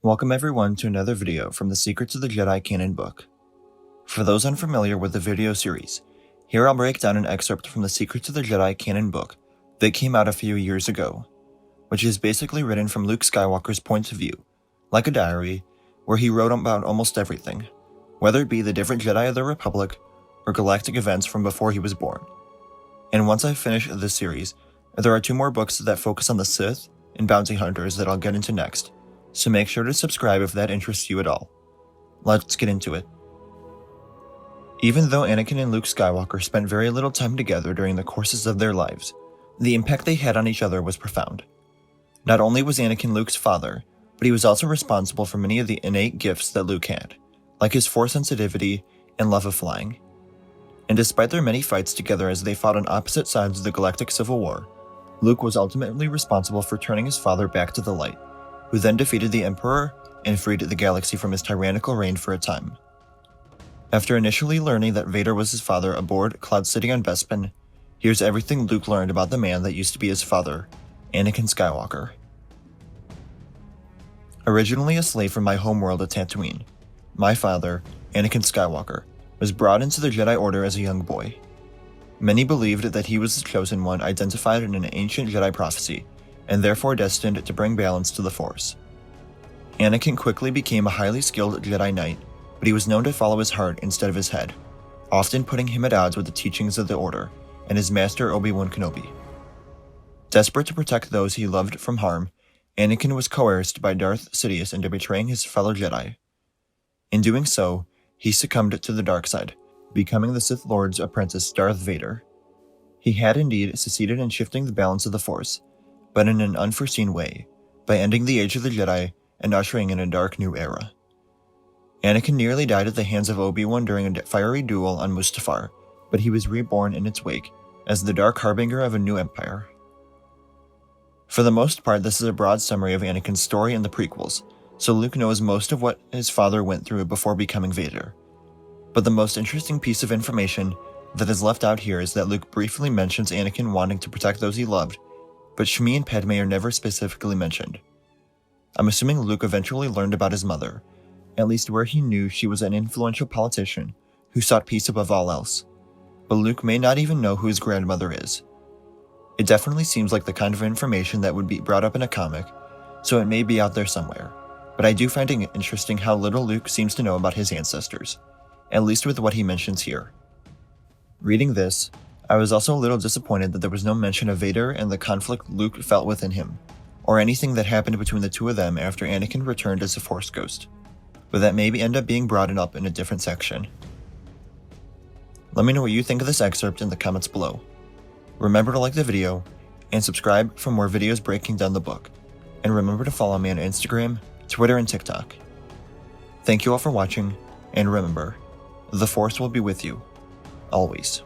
Welcome everyone to another video from the Secrets of the Jedi canon book. For those unfamiliar with the video series, here I'll break down an excerpt from the Secrets of the Jedi canon book that came out a few years ago, which is basically written from Luke Skywalker's point of view, like a diary, where he wrote about almost everything, whether it be the different Jedi of the Republic or galactic events from before he was born. And once I finish this series, there are two more books that focus on the Sith and bounty hunters that I'll get into next, so make sure to subscribe if that interests you at all. Let's get into it. Even though Anakin and Luke Skywalker spent very little time together during the courses of their lives, the impact they had on each other was profound. Not only was Anakin Luke's father, but he was also responsible for many of the innate gifts that Luke had, like his force sensitivity and love of flying. And despite their many fights together as they fought on opposite sides of the Galactic Civil War, Luke was ultimately responsible for turning his father back to the light, who then defeated the Emperor and freed the galaxy from his tyrannical reign for a time. After initially learning that Vader was his father aboard Cloud City on Bespin, here's everything Luke learned about the man that used to be his father, Anakin Skywalker. Originally a slave from my homeworld of Tatooine, my father, Anakin Skywalker, was brought into the Jedi Order as a young boy. Many believed that he was the chosen one identified in an ancient Jedi prophecy, and therefore destined to bring balance to the Force. Anakin quickly became a highly skilled Jedi Knight, but he was known to follow his heart instead of his head, often putting him at odds with the teachings of the Order and his master Obi-Wan Kenobi. Desperate to protect those he loved from harm, Anakin was coerced by Darth Sidious into betraying his fellow Jedi. In doing so, he succumbed to the dark side, becoming the Sith Lord's apprentice Darth Vader. He had indeed succeeded in shifting the balance of the Force, but in an unforeseen way, by ending the Age of the Jedi and ushering in a dark new era. Anakin nearly died at the hands of Obi-Wan during a fiery duel on Mustafar, but he was reborn in its wake as the dark harbinger of a new empire. For the most part, this is a broad summary of Anakin's story in the prequels, so Luke knows most of what his father went through before becoming Vader. But the most interesting piece of information that is left out here is that Luke briefly mentions Anakin wanting to protect those he loved, but Shmi and Padme are never specifically mentioned. I'm assuming Luke eventually learned about his mother, at least where he knew she was an influential politician who sought peace above all else, but Luke may not even know who his grandmother is. It definitely seems like the kind of information that would be brought up in a comic, so it may be out there somewhere, but I do find it interesting how little Luke seems to know about his ancestors, at least with what he mentions here. Reading this, I was also a little disappointed that there was no mention of Vader and the conflict Luke felt within him, or anything that happened between the two of them after Anakin returned as a Force ghost, but that may end up being brought up in a different section. Let me know what you think of this excerpt in the comments below. Remember to like the video, and subscribe for more videos breaking down the book, and remember to follow me on Instagram, Twitter, and TikTok. Thank you all for watching, and remember, the Force will be with you, always.